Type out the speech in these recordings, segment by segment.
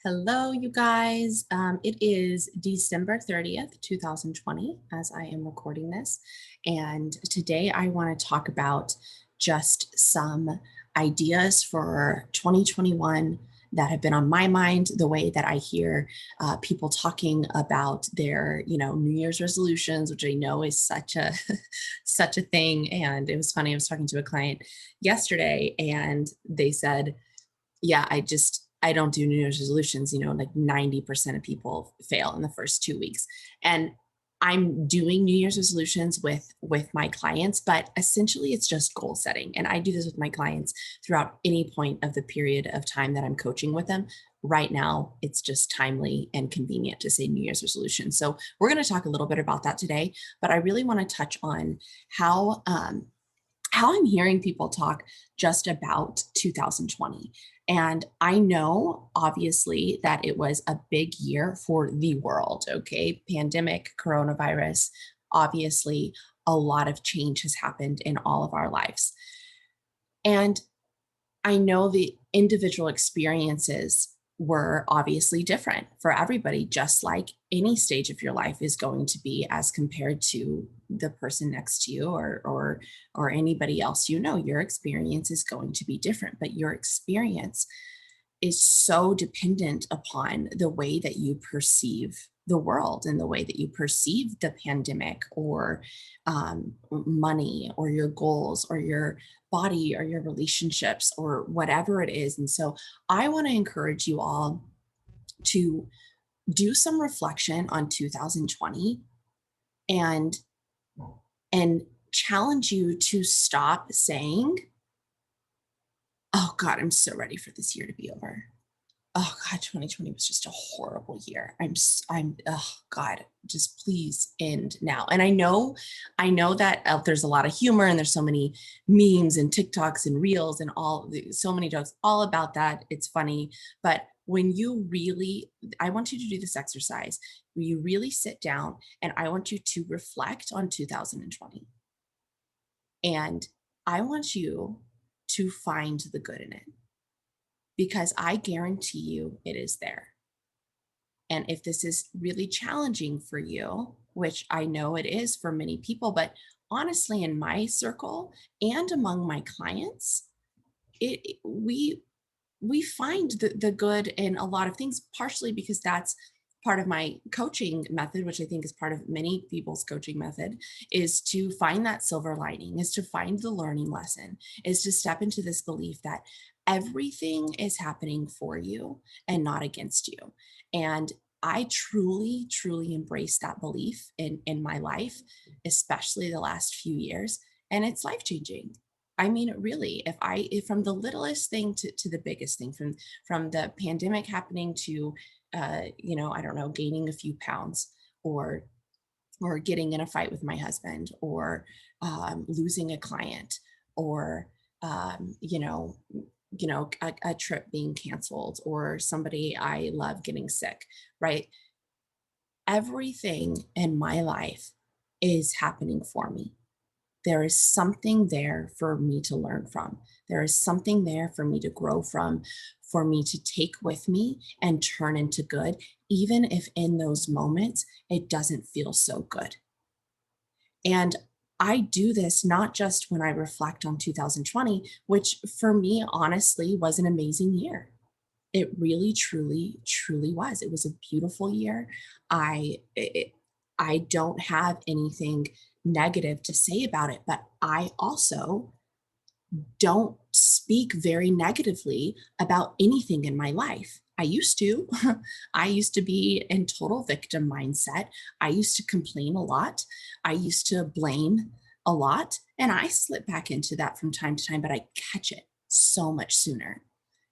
Hello, you guys. It is December 30th, 2020, as I am recording this. And today I want to talk about just some ideas for 2021 that have been on my mind, the way that I hear people talking about their, New Year's resolutions, which I know is such a such a thing. And it was funny, I was talking to a client yesterday and they said, yeah, I don't do New Year's resolutions. Like 90% of people fail in the first 2 weeks. And I'm doing New Year's resolutions with my clients, but essentially it's just goal setting. And I do this with my clients throughout any point of the period of time that I'm coaching with them. Right now, it's just timely and convenient to say New Year's resolution. So we're going to talk a little bit about that today, but I really want to touch on how I'm hearing people talk just about 2020. And I know, obviously, that it was a big year for the world, okay? Pandemic, coronavirus, obviously, a lot of change has happened in all of our lives. And I know the individual experiences were obviously different for everybody, just like any stage of your life is going to be as compared to the person next to you or anybody else. Your experience is going to be different, but your experience is so dependent upon the way that you perceive the world and the way that you perceive the pandemic or money or your goals or your body or your relationships or whatever it is. And so I want to encourage you all to do some reflection on 2020 and and challenge you to stop saying, oh God, I'm so ready for this year to be over. Oh God, 2020 was just a horrible year. Oh God, just please end now. And I know that there's a lot of humor and there's so many memes and TikToks and reels and so many jokes all about that. It's funny. But I want you to do this exercise where you really sit down and I want you to reflect on 2020. And I want you to find the good in it because I guarantee you it is there. And if this is really challenging for you, which I know it is for many people, but honestly, in my circle and among my clients, it we find the good in a lot of things, partially because that's part of my coaching method, which I think is part of many people's coaching method, is to find that silver lining, is to find the learning lesson, is to step into this belief that everything is happening for you and not against you. And I truly, truly embrace that belief in my life, especially the last few years. And it's life changing. I mean, really, if from the littlest thing to the biggest thing, from the pandemic happening to, I don't know, gaining a few pounds or getting in a fight with my husband or losing a client or, a trip being canceled or somebody I love getting sick, right? Everything in my life is happening for me. There is something there for me to learn from. There is something there for me to grow from, for me to take with me and turn into good, even if in those moments it doesn't feel so good. And I do this not just when I reflect on 2020, which for me, honestly, was an amazing year. It really, truly, truly was. It was a beautiful year. I, it, I don't have anything negative to say about it, but I also don't speak very negatively about anything in my life. I used to. I used to be in total victim mindset. I used to complain a lot. I used to blame a lot. And I slip back into that from time to time, but I catch it so much sooner.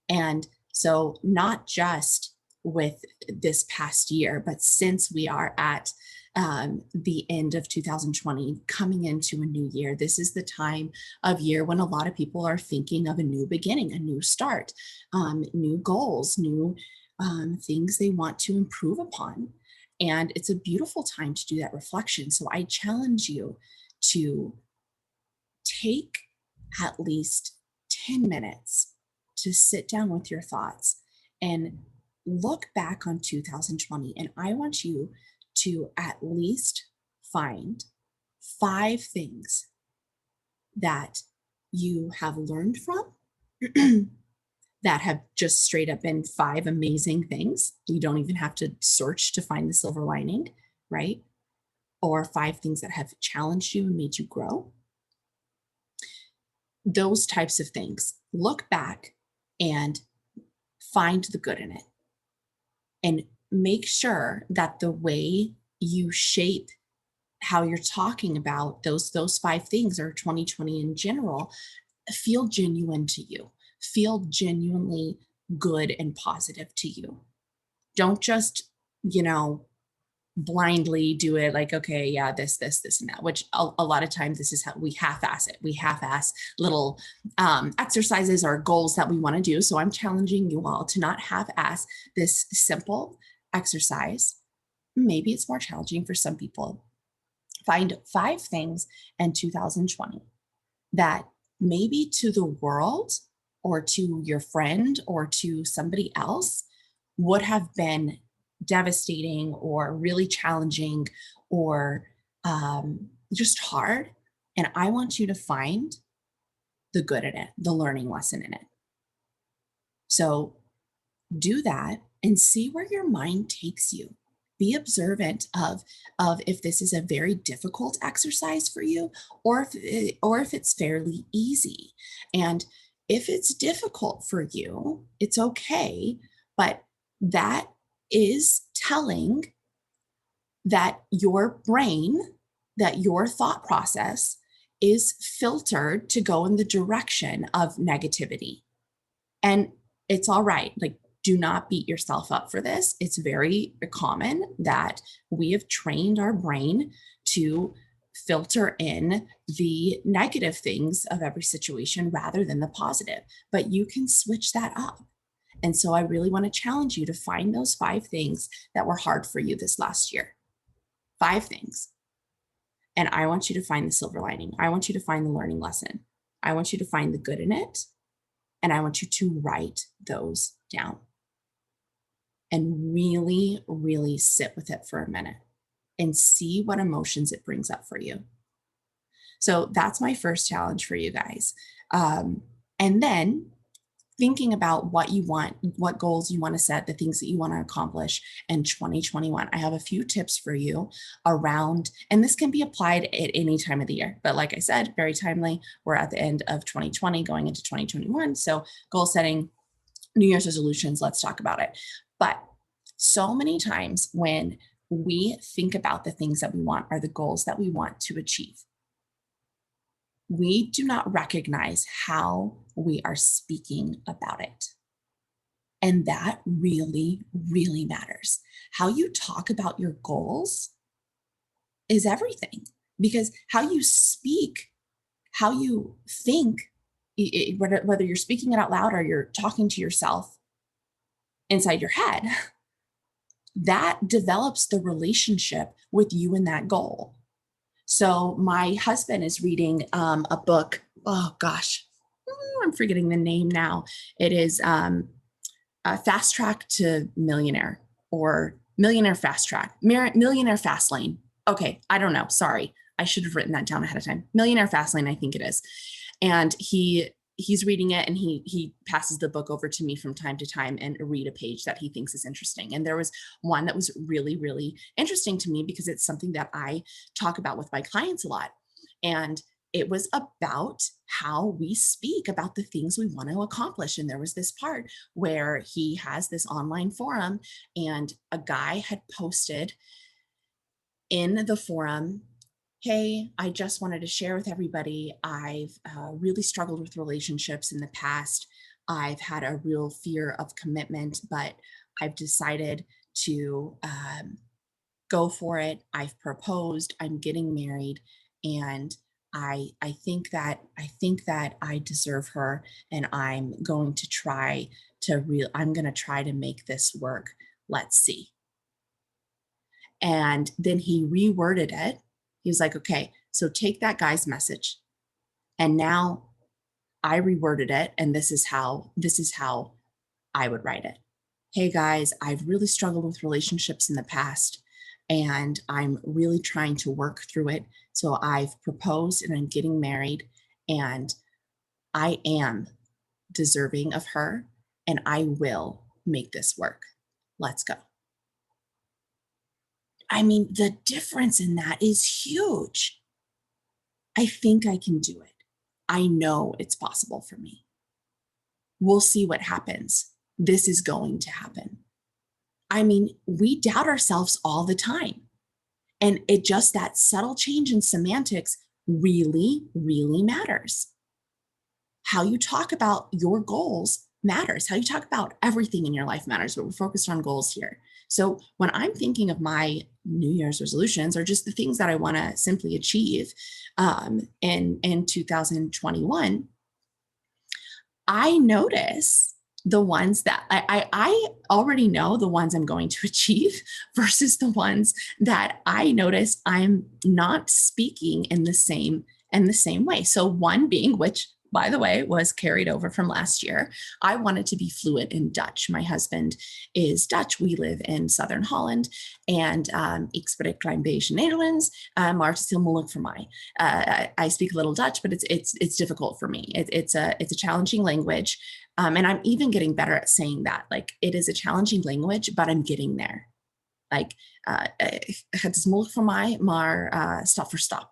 And so, not just with this past year, but since we are at the end of 2020, coming into a new year, this is the time of year when a lot of people are thinking of a new beginning, a new start, new goals, new things they want to improve upon. And it's a beautiful time to do that reflection. So, I challenge you to take at least 10 minutes to sit down with your thoughts and look back on 2020 and I want you to at least find 5 things that you have learned from that have just straight up been 5 amazing things. You don't even have to search to find the silver lining, right? Or 5 things that have challenged you and made you grow. Those types of things. Look back and find the good in it and make sure that the way you shape how you're talking about those 5 things or 2020 in general feel genuine to you, feel genuinely good and positive to you. Don't just, you know, blindly do it like, okay, yeah, this, and that, which a lot of times this is how we half-ass it. We half-ass little exercises or goals that we want to do. So I'm challenging you all to not half-ass this simple exercise. Maybe it's more challenging for some people. Find 5 things in 2020 that maybe to the world or to your friend or to somebody else would have been devastating or really challenging or just hard. And I want you to find the good in it, the learning lesson in it. So do that and see where your mind takes you. Be observant of if this is a very difficult exercise for you or if it's fairly easy. And if it's difficult for you, it's okay, but that is telling that your brain, that your thought process is filtered to go in the direction of negativity. And it's all right. Like, do not beat yourself up for this. It's very common that we have trained our brain to filter in the negative things of every situation rather than the positive. But you can switch that up. And so I really want to challenge you to find those 5 things that were hard for you this last year. 5 things. And I want you to find the silver lining. I want you to find the learning lesson. I want you to find the good in it. And I want you to write those down and really, really sit with it for a minute and see what emotions it brings up for you. So that's my first challenge for you guys. And then thinking about what you want, what goals you want to set, the things that you want to accomplish in 2021. I have a few tips for you around, and this can be applied at any time of the year. But like I said, very timely. We're at the end of 2020 going into 2021. So goal setting, New Year's resolutions, let's talk about it. But so many times when we think about the things that we want or the goals that we want to achieve, we do not recognize how we are speaking about it. And that really, really matters. How you talk about your goals is everything because how you speak, how you think, whether you're speaking it out loud or you're talking to yourself inside your head, that develops the relationship with you and that goal. So my husband is reading a book. Oh gosh, I'm forgetting the name now. It is Fast Track to Millionaire or Millionaire Fast Track, Millionaire Fast Lane. Okay, I don't know. Sorry, I should have written that down ahead of time. Millionaire Fast Lane, I think it is. And he's reading it and he passes the book over to me from time to time and read a page that he thinks is interesting. And there was one that was really, really interesting to me because it's something that I talk about with my clients a lot. And it was about how we speak about the things we want to accomplish. And there was this part where he has this online forum and a guy had posted in the forum, hey, I just wanted to share with everybody, I've really struggled with relationships in the past. I've had a real fear of commitment, but I've decided to go for it. I've proposed, I'm getting married, and I think that I deserve her, and I'm going to try to make this work. Let's see. And then he reworded it. He was like, okay, so take that guy's message. And now I reworded it. And this is how I would write it. Hey guys, I've really struggled with relationships in the past and I'm really trying to work through it. So I've proposed and I'm getting married and I am deserving of her and I will make this work. Let's go. I mean, the difference in that is huge. I think I can do it. I know it's possible for me. We'll see what happens. This is going to happen. I mean, we doubt ourselves all the time. And it just that subtle change in semantics really, really matters. How you talk about your goals matters. How you talk about everything in your life matters, but we're focused on goals here. So when I'm thinking of my New Year's resolutions or just the things that I want to simply achieve in 2021, I notice the ones that I already know the ones I'm going to achieve versus the ones that I notice I'm not speaking in the same way. So one being, which by the way was carried over from last year, I wanted to be fluent in Dutch. My husband is Dutch. We live in Southern Holland, and ik spreek klein beetje Nederlands, maar het is heel moeilijk voor mij. I speak a little Dutch, but it's difficult for me. It's a challenging language, and I'm even getting better at saying that. Like it is a challenging language, but I'm getting there. Like het is moeilijk voor mij, maar step for step,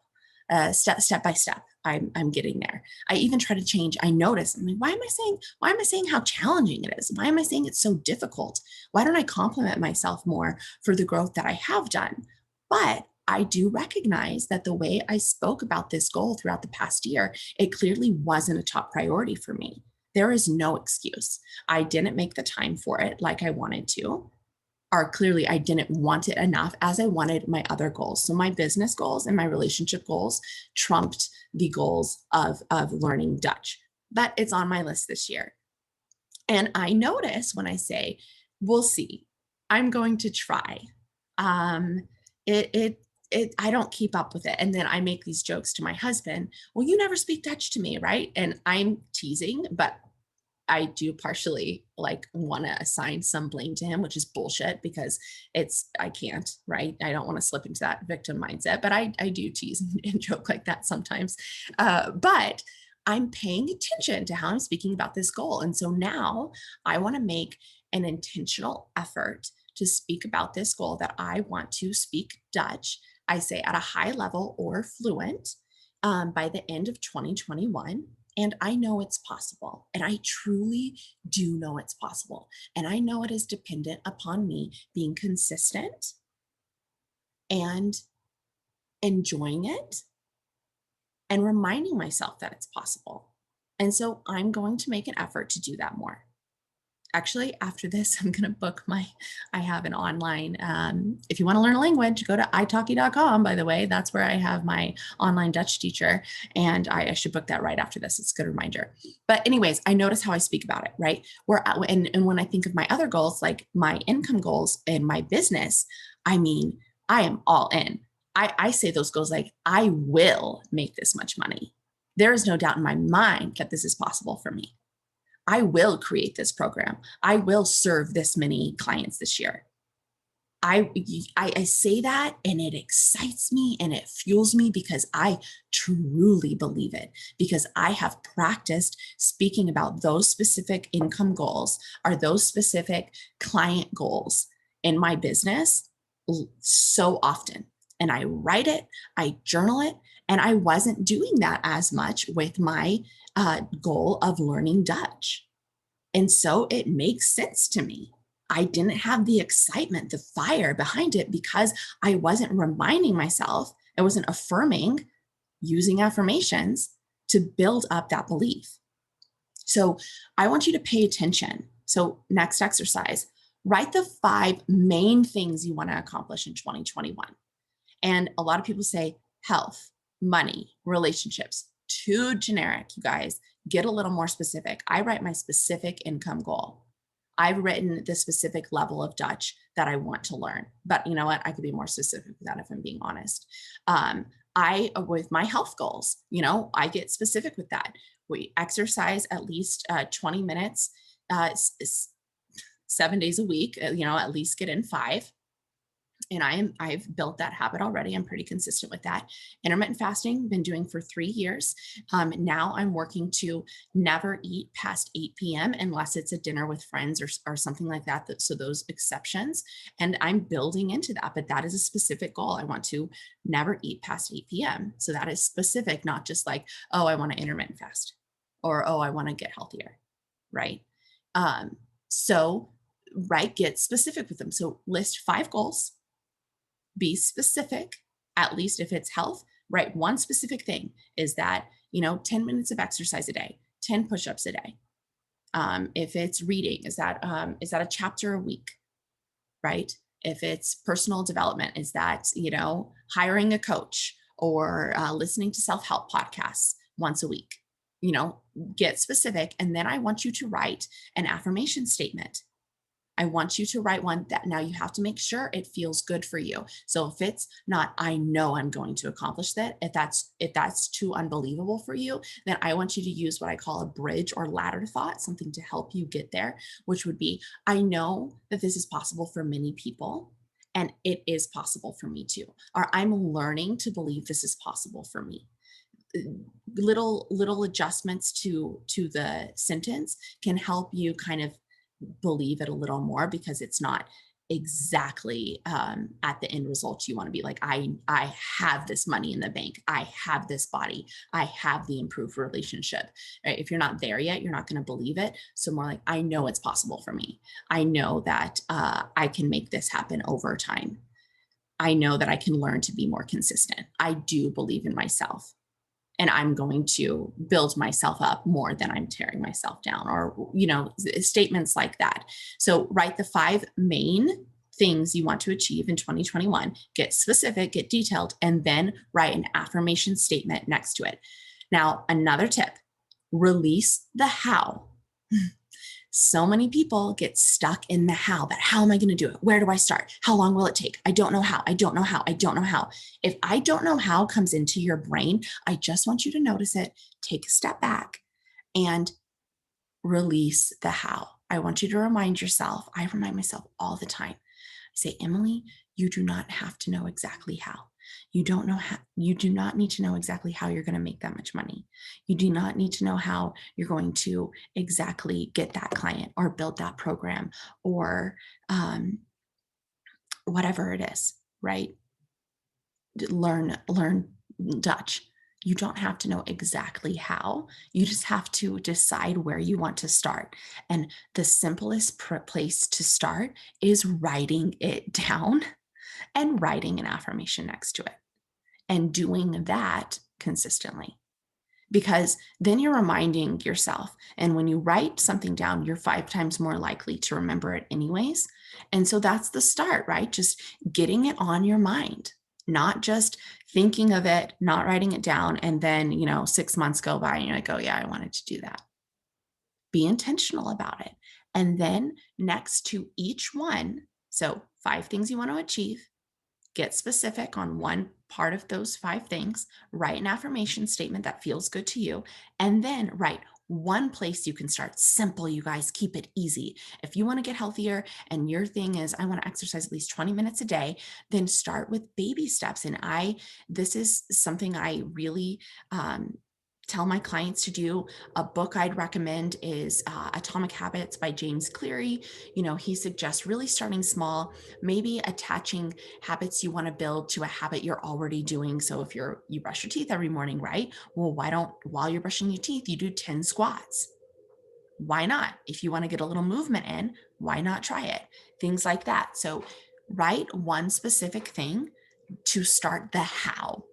step by step. I'm getting there. I even try to change. I notice. I'm like, why am I saying how challenging it is? Why am I saying it's so difficult? Why don't I compliment myself more for the growth that I have done? But I do recognize that the way I spoke about this goal throughout the past year, it clearly wasn't a top priority for me. There is no excuse. I didn't make the time for it like I wanted to, or clearly I didn't want it enough as I wanted my other goals. So my business goals and my relationship goals trumped the goals of learning Dutch. But it's on my list this year. And I notice when I say, we'll see, I'm going to try. Um, I don't keep up with it. And then I make these jokes to my husband. Well, you never speak Dutch to me, right? And I'm teasing, but I do partially like want to assign some blame to him, which is bullshit because I can't, right? I don't want to slip into that victim mindset, but I do tease and joke like that sometimes. But I'm paying attention to how I'm speaking about this goal. And so now I want to make an intentional effort to speak about this goal that I want to speak Dutch. I say at a high level or fluent by the end of 2021. And I know it's possible. And I truly do know it's possible. And I know it is dependent upon me being consistent and enjoying it and reminding myself that it's possible. And so I'm going to make an effort to do that more. Actually, after this, I'm going to book I have an online, if you want to learn a language, go to italki.com, by the way. That's where I have my online Dutch teacher. And I should book that right after this. It's a good reminder. But anyways, I notice how I speak about it, right? And when I think of my other goals, like my income goals and my business, I mean, I am all in. I say those goals like, I will make this much money. There is no doubt in my mind that this is possible for me. I will create this program. I will serve this many clients this year. I say that and it excites me and it fuels me because I truly believe it, because I have practiced speaking about those specific income goals or those specific client goals in my business so often. And I write it, I journal it, and I wasn't doing that as much with my goal of learning Dutch. And so it makes sense to me. I didn't have the excitement, the fire behind it because I wasn't reminding myself, I wasn't affirming using affirmations to build up that belief. So I want you to pay attention. So, next exercise, write the 5 main things you want to accomplish in 2021. And a lot of people say health, money, relationships. Too generic, you guys. Get a little more specific. I write my specific income goal. I've written the specific level of Dutch that I want to learn. But you know what? I could be more specific with that if I'm being honest. With my health goals, I get specific with that. We exercise at least 20 minutes 7 days a week, at least get in 5. And I've built that habit already. I'm pretty consistent with that. Intermittent fasting, been doing for 3 years. Now I'm working to never eat past 8 p.m. unless it's a dinner with friends or something like that. So those exceptions, and I'm building into that, but that is a specific goal. I want to never eat past 8 p.m. So that is specific, not just like, oh, I want to intermittent fast, or, oh, I want to get healthier. Right. Um, so, right, get specific with them. So list 5 goals, be specific, at least if it's health, right? One specific thing is that, 10 minutes of exercise a day, 10 push-ups a day. If it's reading, is that a chapter a week, right? If it's personal development, is that, hiring a coach or listening to self-help podcasts once a week, get specific. And then I want you to write an affirmation statement. I want you to write one that now you have to make sure it feels good for you. So if it's not, I know I'm going to accomplish that. If that's too unbelievable for you, then I want you to use what I call a bridge or ladder thought, something to help you get there, which would be, I know that this is possible for many people, and it is possible for me too. Or I'm learning to believe this is possible for me. Little adjustments to the sentence can help you kind of believe it a little more, because it's not exactly at the end result you want to be like, I have this money in the bank, I have this body, I have the improved relationship, right? If you're not there yet, you're not going to believe it. So more like, I know it's possible for me. I know that I can make this happen over time. I know that I can learn to be more consistent. I do believe in myself, and I'm going to build myself up more than I'm tearing myself down, or, statements like that. So write the 5 main things you want to achieve in 2021, get specific, get detailed, and then write an affirmation statement next to it. Now, another tip, release the how. So many people get stuck in the how, but how am I going to do it? Where do I start? How long will it take? I don't know how. I don't know how. I don't know how. If I don't know how comes into your brain, I just want you to notice it, take a step back, and release the how. I want you to remind yourself, I remind myself all the time. I say, Emily, you do not have to know exactly how. You don't know how, you do not need to know exactly how you're going to make that much money. You do not need to know how you're going to exactly get that client or build that program, or whatever it is, right? Learn Dutch. You don't have to know exactly how. You just have to decide where you want to start. And the simplest place to start is writing it down and writing an affirmation next to it, and doing that consistently. Because then you're reminding yourself. And when you write something down, you're 5 times more likely to remember it anyways. And so that's the start, right? Just getting it on your mind, not just thinking of it, not writing it down. And then, 6 months go by and you're like, oh, yeah, I wanted to do that. Be intentional about it. And then next to each one, so 5 things you want to achieve, get specific on one part of those 5 things, write an affirmation statement that feels good to you, and then write one place you can start. Simple, you guys, keep it easy. If you want to get healthier and your thing is, I want to exercise at least 20 minutes a day, then start with baby steps. And this is something I really tell my clients to do. A book I'd recommend is Atomic Habits by James Cleary. He suggests really starting small, maybe attaching habits you want to build to a habit you're already doing. So if you brush your teeth every morning, right? Well, why don't, while you're brushing your teeth, you do 10 squats? Why not? If you want to get a little movement in, why not try it? Things like that. So write one specific thing to start the how,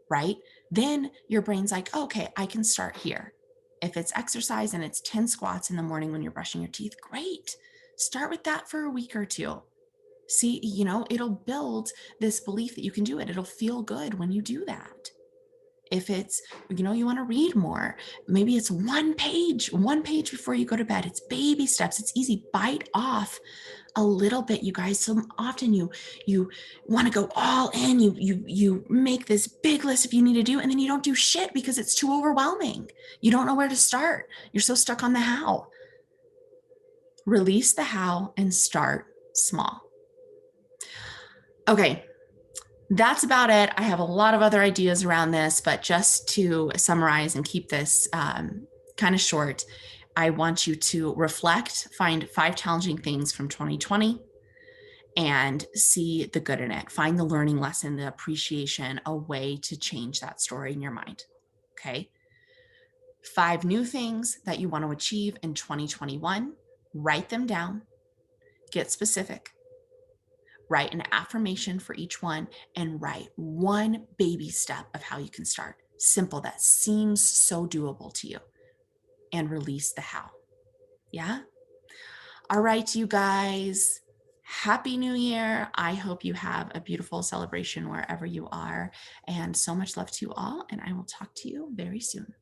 right? Then your brain's like, okay, I can start here. If it's exercise and it's 10 squats in the morning when you're brushing your teeth, great. Start with that for a week or two. See, it'll build this belief that you can do it. It'll feel good when you do that. If it's, you want to read more, maybe it's one page before you go to bed. It's baby steps. It's easy. Bite off a little bit, you guys. So often you want to go all in. You make this big list if you need to do, and then you don't do shit because it's too overwhelming. You don't know where to start. You're so stuck on the how. Release the how and start small. Okay, that's about it. I have a lot of other ideas around this, but just to summarize and keep this kind of short, I want you to reflect, find 5 challenging things from 2020 and see the good in it. Find the learning lesson, the appreciation, a way to change that story in your mind. Okay. 5 new things that you want to achieve in 2021. Write them down, get specific, write an affirmation for each one, and write one baby step of how you can start. Simple, that seems so doable to you, and release the how. Yeah. All right, you guys. Happy New Year. I hope you have a beautiful celebration wherever you are. And so much love to you all. And I will talk to you very soon.